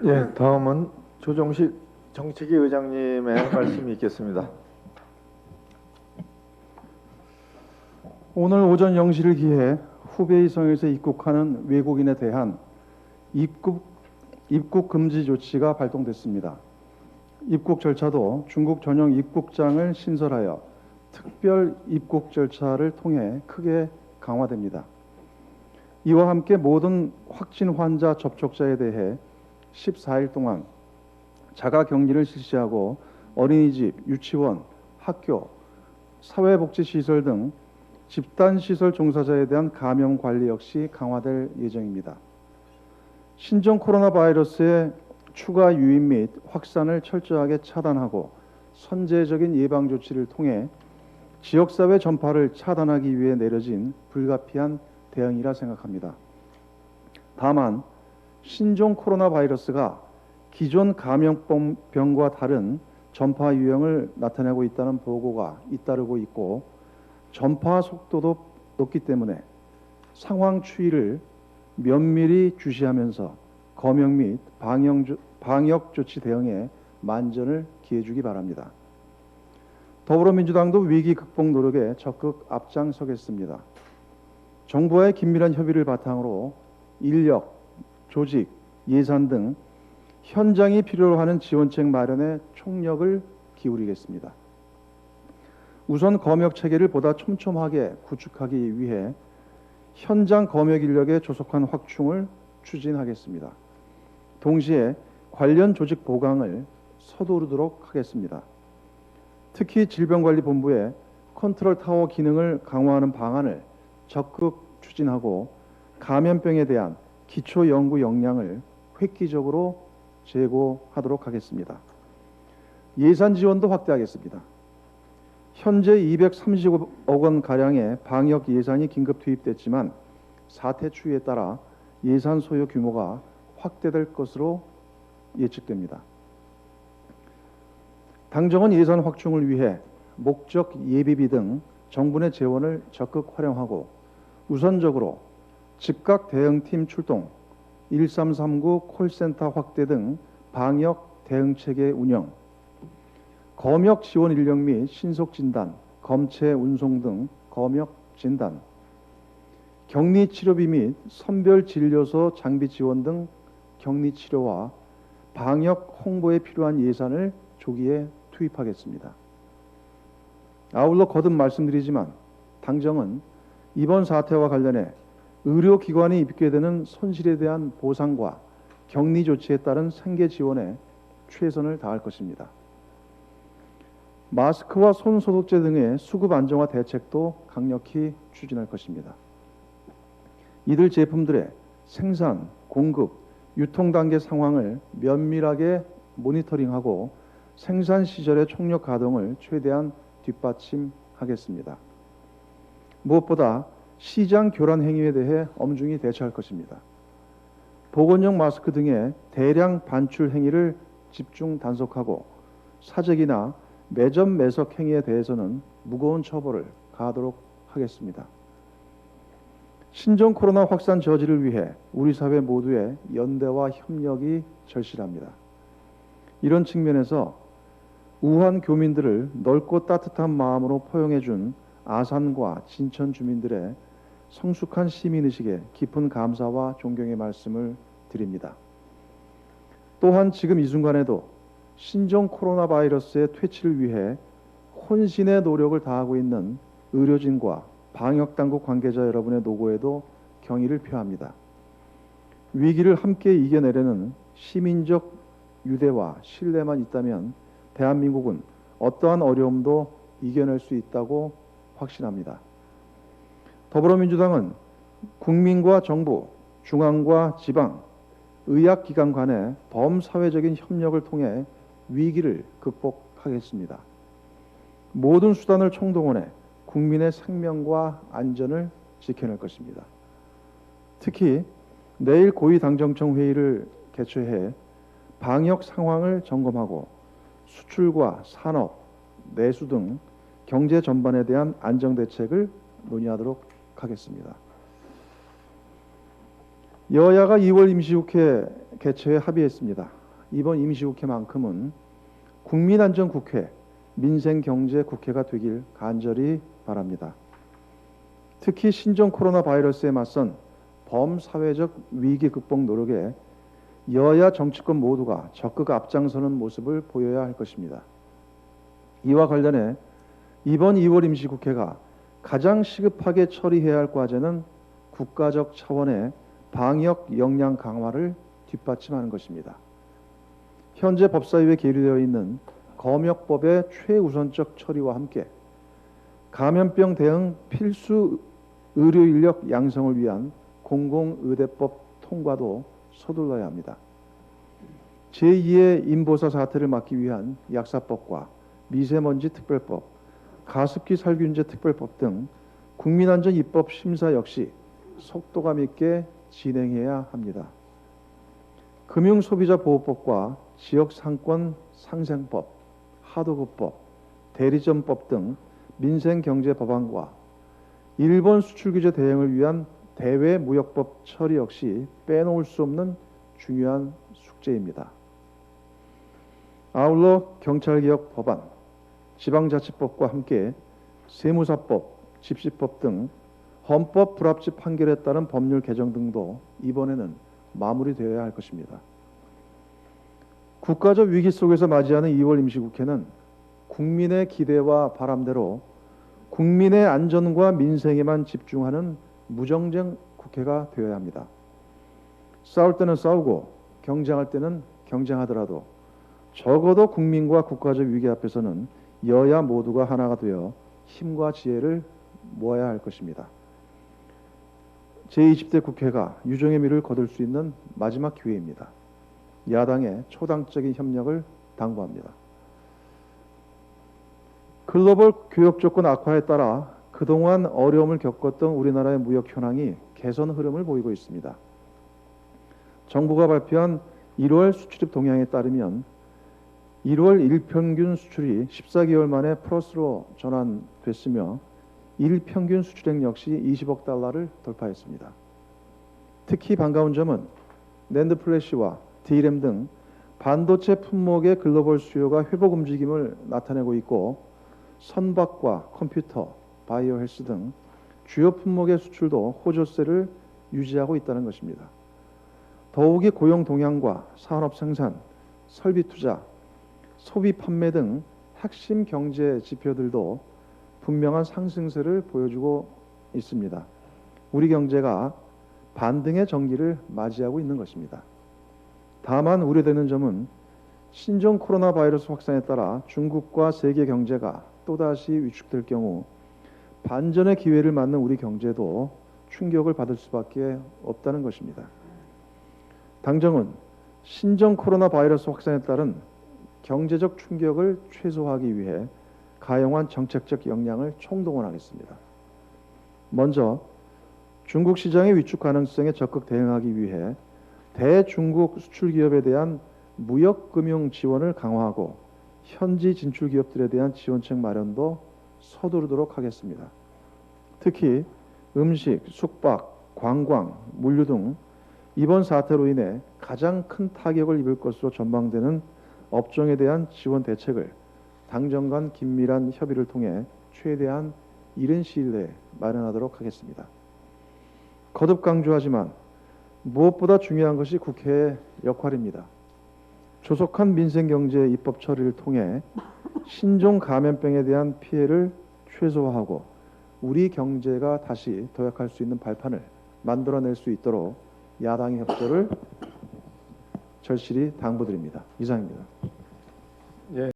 예, 다음은 조정식 정책위 의장님의 말씀이 있겠습니다. 오늘 오전 0시를 기해 후베이 성에서 입국하는 외국인에 대한 입국 금지 조치가 발동됐습니다. 입국 절차도 중국 전용 입국장을 신설하여 특별 입국 절차를 통해 크게 강화됩니다. 이와 함께 모든 확진 환자 접촉자에 대해 14일 동안 자가 격리를 실시하고 어린이집, 유치원, 학교, 사회복지시설 등 집단시설 종사자에 대한 감염 관리 역시 강화될 예정입니다. 신종 코로나 바이러스의 추가 유입 및 확산을 철저하게 차단하고 선제적인 예방 조치를 통해 지역사회 전파를 차단하기 위해 내려진 불가피한 대응이라 생각합니다. 다만 신종 코로나 바이러스가 기존 감염병과 다른 전파 유형을 나타내고 있다는 보고가 잇따르고 있고 전파 속도도 높기 때문에 상황 추이를 면밀히 주시하면서 검역 및 방역 조치 대응에 만전을 기해주기 바랍니다. 더불어민주당도 위기 극복 노력에 적극 앞장서겠습니다. 정부와의 긴밀한 협의를 바탕으로 인력, 조직, 예산 등 현장이 필요로 하는 지원책 마련에 총력을 기울이겠습니다. 우선 검역 체계를 보다 촘촘하게 구축하기 위해 현장 검역 인력의 조속한 확충을 추진하겠습니다. 동시에 관련 조직 보강을 서두르도록 하겠습니다. 특히 질병관리본부의 컨트롤 타워 기능을 강화하는 방안을 적극 추진하고 감염병에 대한 기초 연구 역량을 획기적으로 제고하도록 하겠습니다. 예산 지원도 확대하겠습니다. 현재 230억 원 가량의 방역 예산이 긴급 투입됐지만 사태 추이에 따라 예산 소요 규모가 확대될 것으로 예측됩니다. 당정은 예산 확충을 위해 목적 예비비 등 정부 내 재원을 적극 활용하고 우선적으로 즉각 대응팀 출동, 1339 콜센터 확대 등 방역 대응체계 운영, 검역 지원 인력 및 신속 진단, 검체 운송 등 검역 진단, 격리 치료비 및 선별 진료소 장비 지원 등 격리 치료와 방역 홍보에 필요한 예산을 조기에 투입하겠습니다. 아울러 거듭 말씀드리지만 당정은 이번 사태와 관련해 의료기관이 입게 되는 손실에 대한 보상과 격리 조치에 따른 생계 지원에 최선을 다할 것입니다. 마스크와 손소독제 등의 수급 안정화 대책도 강력히 추진할 것입니다. 이들 제품들의 생산, 공급, 유통 단계 상황을 면밀하게 모니터링하고 생산 시절의 총력 가동을 최대한 뒷받침하겠습니다. 무엇보다 시장 교란 행위에 대해 엄중히 대처할 것입니다. 보건용 마스크 등의 대량 반출 행위를 집중 단속하고 사재기나 매점 매석 행위에 대해서는 무거운 처벌을 가하도록 하겠습니다. 신종 코로나 확산 저지를 위해 우리 사회 모두의 연대와 협력이 절실합니다. 이런 측면에서 우한 교민들을 넓고 따뜻한 마음으로 포용해 준 아산과 진천 주민들의 성숙한 시민의식에 깊은 감사와 존경의 말씀을 드립니다. 또한 지금 이 순간에도 신종 코로나 바이러스의 퇴치를 위해 혼신의 노력을 다하고 있는 의료진과 방역당국 관계자 여러분의 노고에도 경의를 표합니다. 위기를 함께 이겨내려는 시민적 유대와 신뢰만 있다면 대한민국은 어떠한 어려움도 이겨낼 수 있다고 확신합니다. 더불어민주당은 국민과 정부, 중앙과 지방, 의학기관 간의 범사회적인 협력을 통해 위기를 극복하겠습니다. 모든 수단을 총동원해 국민의 생명과 안전을 지켜낼 것입니다. 특히 내일 고위당정청 회의를 개최해 방역 상황을 점검하고 수출과 산업, 내수 등 경제 전반에 대한 안정대책을 논의하도록 하겠습니다. 여야가 2월 임시국회 개최에 합의했습니다. 이번 임시국회만큼은 국민안전국회, 민생경제국회가 되길 간절히 바랍니다. 특히 신종 코로나 바이러스에 맞선 범사회적 위기 극복 노력에 여야 정치권 모두가 적극 앞장서는 모습을 보여야 할 것입니다. 이와 관련해 이번 2월 임시국회가 가장 시급하게 처리해야 할 과제는 국가적 차원의 방역 역량 강화를 뒷받침하는 것입니다. 현재 법사위에 계류되어 있는 검역법의 최우선적 처리와 함께 감염병 대응 필수 의료 인력 양성을 위한 공공의대법 통과도 서둘러야 합니다. 제2의 인보사 사태를 막기 위한 약사법과 미세먼지 특별법, 가습기 살균제 특별법 등 국민안전 입법 심사 역시 속도감 있게 진행해야 합니다. 금융소비자보호법과 지역상권 상생법, 하도급법, 대리점법 등 민생경제 법안과 일본 수출규제 대응을 위한 대외무역법 처리 역시 빼놓을 수 없는 중요한 숙제입니다. 아울러 경찰개혁 법안, 지방자치법과 함께 세무사법, 집시법 등 헌법 불합치 판결에 따른 법률 개정 등도 이번에는 마무리되어야 할 것입니다. 국가적 위기 속에서 맞이하는 2월 임시국회는 국민의 기대와 바람대로 국민의 안전과 민생에만 집중하는 무정쟁 국회가 되어야 합니다. 싸울 때는 싸우고 경쟁할 때는 경쟁하더라도 적어도 국민과 국가적 위기 앞에서는 여야 모두가 하나가 되어 힘과 지혜를 모아야 할 것입니다. 제20대 국회가 유종의 미를 거둘 수 있는 마지막 기회입니다. 야당의 초당적인 협력을 당부합니다. 글로벌 교역 조건 악화에 따라 그동안 어려움을 겪었던 우리나라의 무역 현황이 개선 흐름을 보이고 있습니다. 정부가 발표한 1월 수출입 동향에 따르면 1월 일평균 수출이 14개월 만에 플러스로 전환됐으며 일평균 수출액 역시 20억 달러를 돌파했습니다. 특히 반가운 점은 낸드 플래시와 D램 등 반도체 품목의 글로벌 수요가 회복 움직임을 나타내고 있고 선박과 컴퓨터, 바이오 헬스 등 주요 품목의 수출도 호조세를 유지하고 있다는 것입니다. 더욱이 고용 동향과 산업 생산, 설비 투자, 소비 판매 등 핵심 경제 지표들도 분명한 상승세를 보여주고 있습니다. 우리 경제가 반등의 전기를 맞이하고 있는 것입니다. 다만 우려되는 점은 신종 코로나 바이러스 확산에 따라 중국과 세계 경제가 또다시 위축될 경우 반전의 기회를 맞는 우리 경제도 충격을 받을 수밖에 없다는 것입니다. 당정은 신종 코로나 바이러스 확산에 따른 경제적 충격을 최소화하기 위해 가용한 정책적 역량을 총동원하겠습니다. 먼저 중국 시장의 위축 가능성에 적극 대응하기 위해 대중국 수출 기업에 대한 무역 금융 지원을 강화하고 현지 진출 기업들에 대한 지원책 마련도 서두르도록 하겠습니다. 특히 음식, 숙박, 관광, 물류 등 이번 사태로 인해 가장 큰 타격을 입을 것으로 전망되는 업종에 대한 지원 대책을 당정 간 긴밀한 협의를 통해 최대한 이른 시일 내에 마련하도록 하겠습니다. 거듭 강조하지만 무엇보다 중요한 것이 국회의 역할입니다. 조속한 민생경제 입법 처리를 통해 신종 감염병에 대한 피해를 최소화하고 우리 경제가 다시 도약할 수 있는 발판을 만들어낼 수 있도록 야당의 협조를 절실히 당부드립니다. 이상입니다. 예.